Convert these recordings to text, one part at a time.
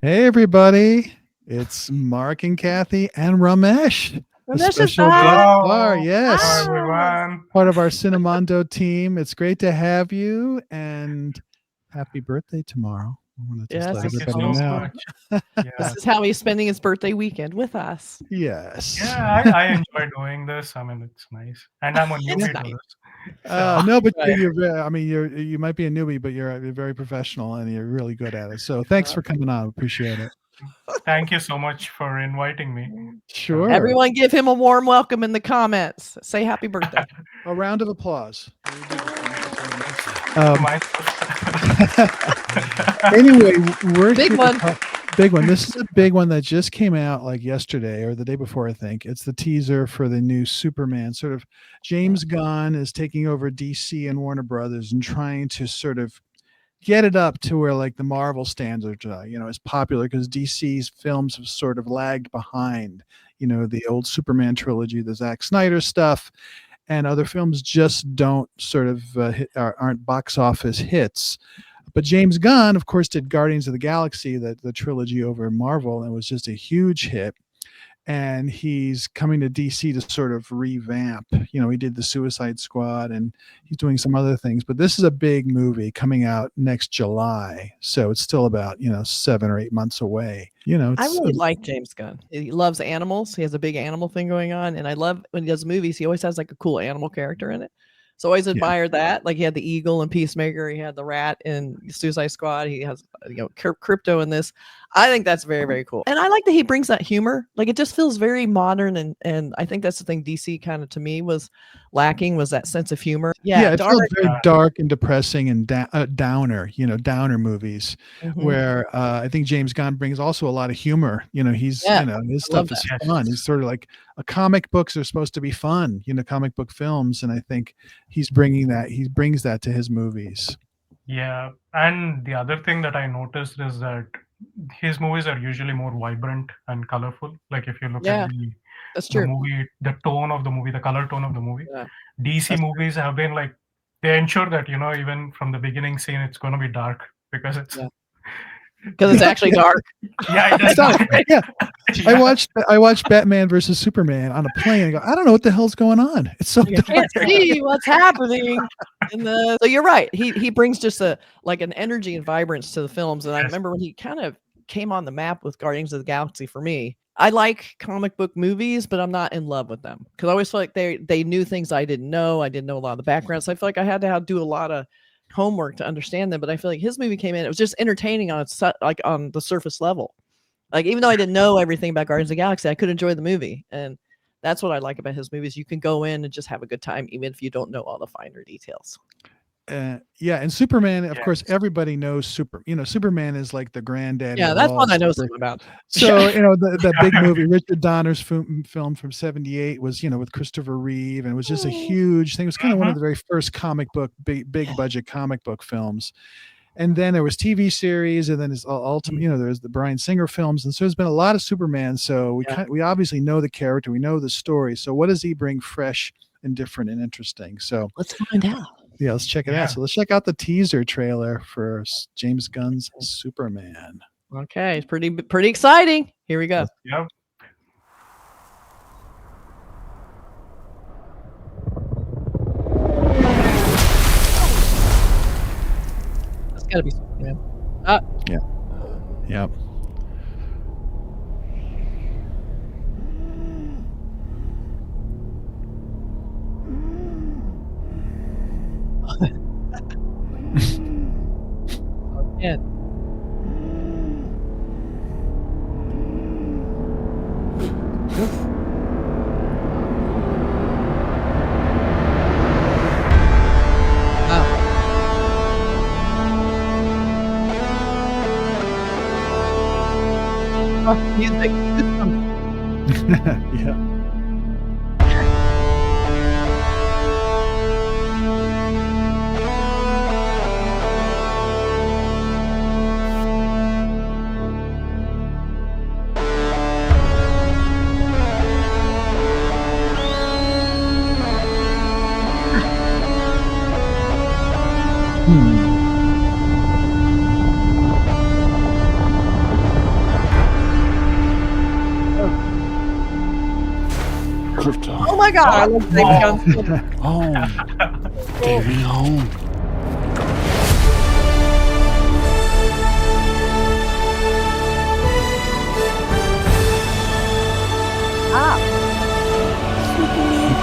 Hey, everybody. It's Mark and Kathy and Ramesh. Ramesh is back. Yes. Hello, everyone. Part of our Cinemondo team. It's great to have you, and happy birthday tomorrow. I want to just let everybody know. This is how he's spending his birthday weekend with us. Yes. Yeah, I enjoy doing this. I mean, it's nice. And I'm a newbie to this. No, but you might be a newbie, but you're very professional and you're really good at it. So thanks for coming on. Appreciate it. Thank you so much for inviting me. Sure. Everyone give him a warm welcome in the comments. Say happy birthday. A round of applause. Anyway, we're big one. Big one. This is a big one that just came out like yesterday or the day before, I think. It's the teaser for the new Superman. Sort of James Gunn is taking over DC and Warner Brothers and trying to sort of get it up to where like the Marvel standards is popular, because DC's films have sort of lagged behind, the old Superman trilogy, the Zack Snyder stuff, and other films just don't sort of aren't box office hits. But James Gunn, of course, did Guardians of the Galaxy, the trilogy over Marvel, and it was just a huge hit. And he's coming to DC to sort of revamp. He did the Suicide Squad, and he's doing some other things. But this is a big movie coming out next July, so it's still about 7 or 8 months away. I really like James Gunn. He loves animals. He has a big animal thing going on, and I love when he does movies. He always has like a cool animal character in it. So I always admired that. Like he had the eagle in Peacemaker. He had the rat in Suicide Squad. He has, Crypto in this. I think that's very, very cool. And I like that he brings that humor. Like it just feels very modern. And I think that's the thing DC kind of to me was lacking, was that sense of humor. Yeah, it feels very dark and depressing and downer, downer movies, where I think James Gunn brings also a lot of humor. His stuff is fun. He's sort of like comic books are supposed to be fun, comic book films. And I think he brings that to his movies. Yeah. And the other thing that I noticed is that his movies are usually more vibrant and colorful. Like if you look at the movie, the tone of the movie, the color tone of the movie, DC movies have been like, they ensure that, even from the beginning scene, it's going to be dark because it's actually dark. Yeah, it is dark. Yeah. I watched Batman versus Superman on a plane. I go, I don't know what the hell's going on. It's so dark. Can't see what's happening. So you're right. He brings just an energy and vibrance to the films. And I remember when he kind of came on the map with Guardians of the Galaxy for me. I like comic book movies, but I'm not in love with them because I always feel like they knew things I didn't know. I didn't know a lot of the background. So I feel like I had to do a lot of homework to understand them. But I feel like his movie came in, it was just entertaining on the surface level. Like even though I didn't know everything about Guardians of the Galaxy, I could enjoy the movie. And that's what I like about his movies. You can go in and just have a good time, even if you don't know all the finer details. And Superman, of course, everybody knows Superman is like the granddaddy. Yeah, that's one I know something about. So, the big movie, Richard Donner's film from 78 was, with Christopher Reeve, and it was just a huge thing. It was kind of one of the very first big budget comic book films. And then there was TV series, and then it's ultimately, there's the Bryan Singer films. And so there's been a lot of Superman. So we obviously know the character, we know the story. So what does he bring fresh and different and interesting? So let's find out. Yeah, let's check it out. So let's check out the teaser trailer for James Gunn's Superman. Okay, it's pretty exciting. Here we go. Yep. That's gotta be Superman. Yeah. Yep. Yeah. Music. Yeah. my God, I love David Gunn. Home. David home.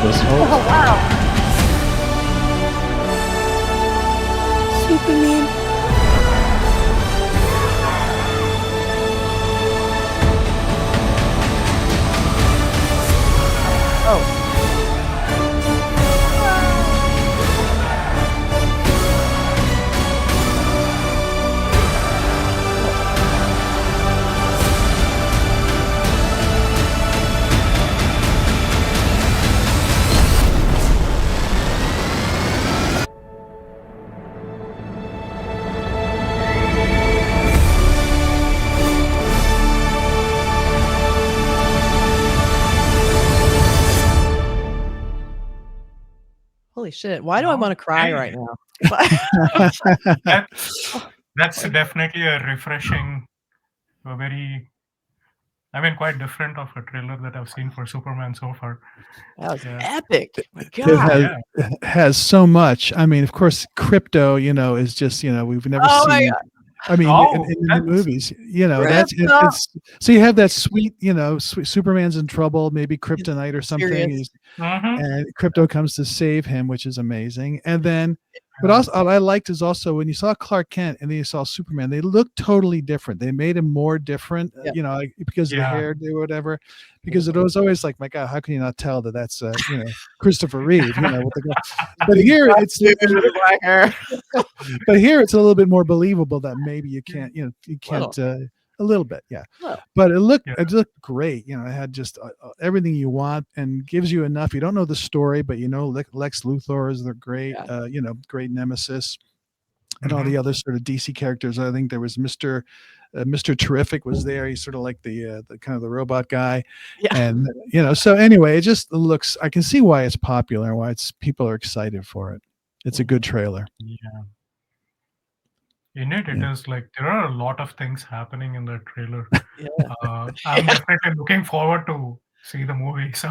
Oh, wow. Superman. Oh. Holy shit. Why do I want to cry right now? That's definitely a refreshing, quite different of a trailer that I've seen for Superman so far. That was epic. My God. It has so much. I mean, of course, Crypto, is just, we've never seen. I mean, in the movies, that's it's so you have that sweet, sweet Superman's in trouble, maybe kryptonite or something, and Crypto comes to save him, which is amazing. And then, but also what I liked is also when you saw Clark Kent and then you saw Superman, they looked totally different. They made him more different, because of the hairdo or whatever. Because it was always like, my God, how can you not tell that that's Christopher Reeve? But here it's but here it's a little bit more believable that maybe you can't a little bit, but it looked great. It had just everything you want and gives you enough. You don't know the story, but Lex Luthor is the great great nemesis, and all the other sort of DC characters. I think there was Mr. Terrific was there. He's sort of like the kind of the robot guy, and so anyway, it just looks. I can see why it's popular and why people are excited for it. It's a good trailer. In it is like there are a lot of things happening in the trailer. I'm definitely looking forward to see the movie. So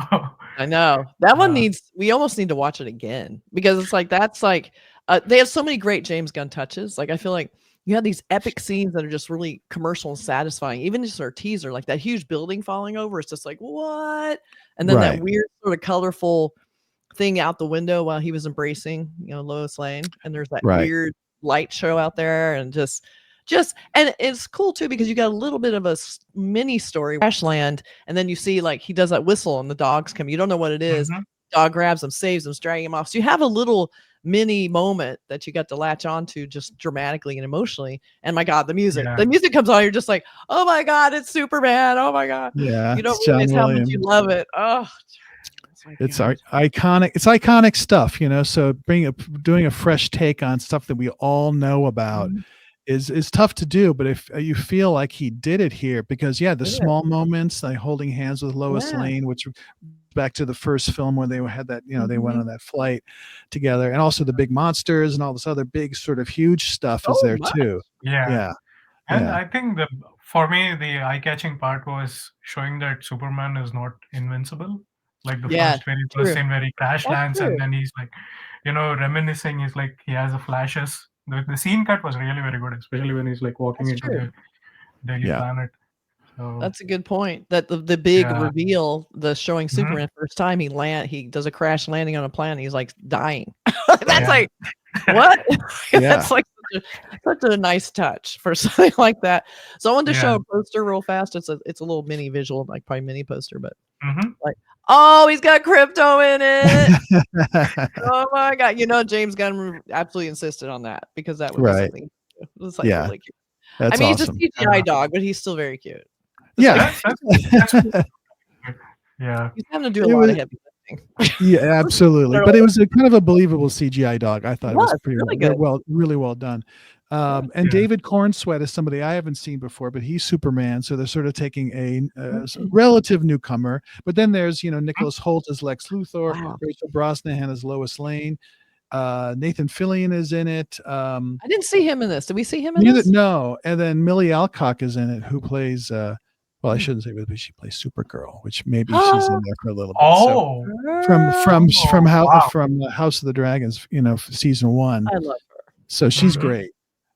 I know that one we almost need to watch it again because it's like they have so many great James Gunn touches. Like I feel like you have these epic scenes that are just really commercial and satisfying. Even just our teaser, like that huge building falling over, it's just like what? And then that weird sort of colorful thing out the window while he was embracing, Lois Lane, and there's that weird light show out there, and just and it's cool too because you got a little bit of a mini story, Crashland, and then you see like he does that whistle and the dogs come. You don't know what it is. Dog grabs him, saves him, dragging him off. So you have a little mini moment that you got to latch onto just dramatically and emotionally. And my God, the music comes on. You're just like, oh my God, it's Superman. Oh my God. Yeah. You don't realize how much you love it. Oh, it's iconic. It's iconic stuff, so doing a fresh take on stuff that we all know about is tough to do. But if you feel like he did it here, because the small moments, like holding hands with Lois Lane, which back to the first film where they had that, they went on that flight together, and also the big monsters and all this other big sort of huge stuff is there too. And I think for me the eye-catching part was showing that Superman is not invincible. Like the first scene where he crash lands and then he's like, reminiscing. He's like, he has the flashes. The scene cut was really very good, especially when he's like walking into the Daily Planet. So, that's a good point. That the big reveal, the showing Superman first time he does a crash landing on a planet. He's like dying. That's like what? That's like such a nice touch for something like that. So I wanted to show a poster real fast. It's a little mini visual, like probably mini poster, but like. Oh, he's got Crypto in it. Oh my God. James Gunn absolutely insisted on that because that was something. It was like really cute. That's awesome. He's a CGI dog, but he's still very cute. That's he's having to do a lot of heavy lifting. Absolutely. But it was a kind of a believable CGI dog. I thought it was pretty really good. Really well done. And David Corenswet is somebody I haven't seen before, but he's Superman. So they're sort of taking a relative newcomer. But then there's, Nicholas Hoult as Lex Luthor, Rachel Brosnahan as Lois Lane. Nathan Fillion is in it. I didn't see him in this. Did we see him in this? No. And then Millie Alcock is in it, who plays Well, I shouldn't say, but she plays Supergirl, which maybe she's in there for a little bit. Oh, So from wow. House of the Dragons, season 1. I love her. So she's great.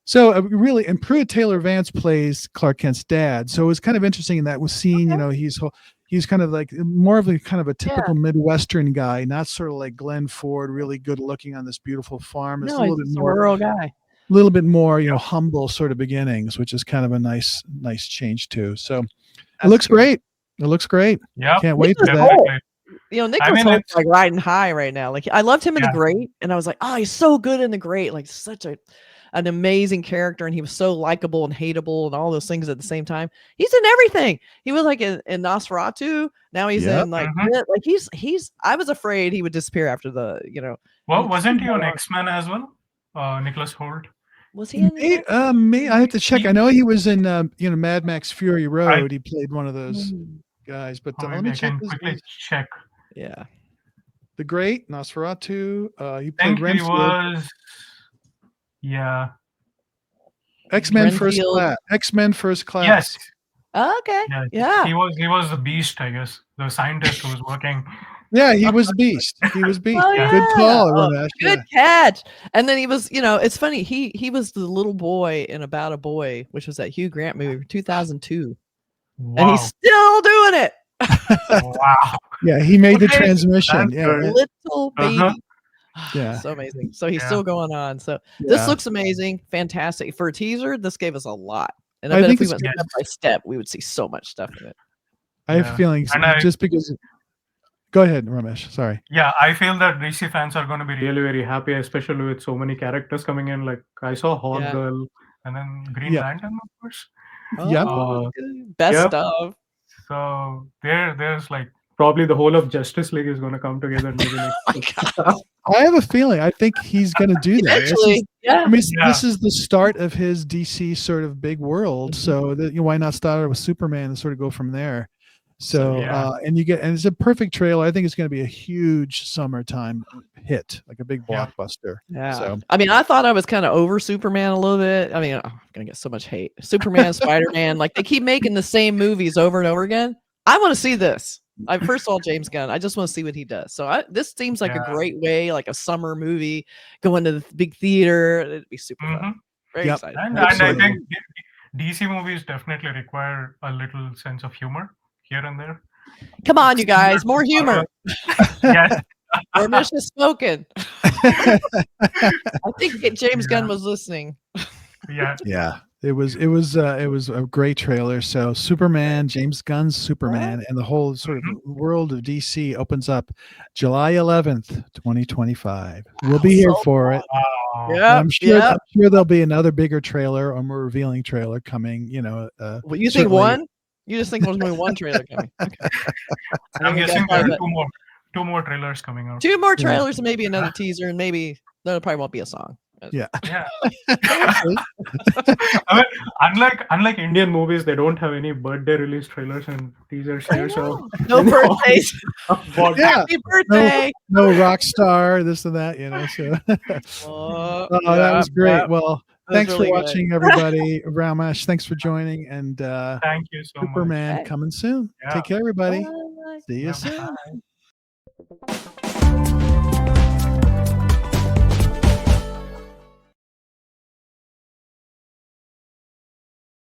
So really, and Pruitt Taylor Vince plays Clark Kent's dad. So it was kind of interesting in that was seeing, he's kind of like more of a kind of a typical Midwestern guy, not sort of like Glenn Ford, really good looking on this beautiful farm. It's a little bit more rural guy. A little bit more, humble sort of beginnings, which is kind of a nice change too. So it looks great. It looks great. Yeah, can't wait for that. Nicholas Holt's like riding high right now. Like I loved him in The Great, and I was like, oh, he's so good in The Great. Like such an amazing character, and he was so likable and hateable and all those things at the same time. He's in everything. He was like in Nosferatu. Now he's in like he's. I was afraid he would disappear after the Well, wasn't he on X-Men as well? Nicholas Hoult. Was he in? I have to check. I know he was in Mad Max Fury Road. He played one of those guys. But let me quickly check. Yeah, The Great, Nosferatu. He I played think he was. Yeah. X-Men First Class. X-Men First Class. Yes. Okay. Yeah. He was the Beast, I guess, the scientist who was working. Yeah, he was Beast. He was Beast. Oh, yeah. Good call, Ramesh. Good catch. And then he was, it's funny. He was the little boy in About a Boy, which was that Hugh Grant movie, 2002, and he's still doing it. Wow. Yeah, he made the transmission. Yeah, little baby. Yeah, so amazing. So he's still going on. So this looks amazing, fantastic for a teaser. This gave us a lot, and I bet if we went step by step, we would see so much stuff in it. I have feelings just because. Go ahead, Ramesh. Sorry. Yeah, I feel that DC fans are going to be really, very happy, especially with so many characters coming in. Like I saw Hawk Girl, and then Green Lantern, of course. Best stuff. So there's like probably the whole of Justice League is going to come together. Maybe I have a feeling. I think he's going to do that. Actually, this is the start of his DC sort of big world. So why not start with Superman and sort of go from there? So and it's a perfect trailer. I think it's going to be a huge summertime hit, like a big blockbuster. Yeah. So I mean, I thought I was kind of over Superman a little bit. I mean, I'm gonna get so much hate. Superman, Spider-Man, like they keep making the same movies over and over again. I want to see this. I first saw James Gunn. I just want to see what he does. So this seems like a great way, like a summer movie, going to the big theater. It'd be super fun. Very excited. And I think DC movies definitely require a little sense of humor here and there. Come on, you guys, more humor. Yes. Ramesh has spoken. I think James Gunn was listening. Yeah. It was a great trailer. So Superman, James Gunn's Superman, and the whole sort of world of DC opens up July 11th, 2025. We'll be here for it. Yeah, I'm sure there'll be another bigger trailer or more revealing trailer coming. Well, you think one? You just think there's only one trailer coming? Okay. I'm guessing there are two more trailers coming out. Two more trailers and maybe another teaser, and maybe there probably won't be a song. Yeah. I mean, unlike Indian movies, they don't have any birthday release trailers and teasers here. So no birthdays. Happy birthday. No rock star, this and that. So that was great. Well. Thanks for watching, everybody. Ramesh, thanks for joining. And thank you so Superman much. coming soon. Take care, everybody. Bye. See you soon. Bye.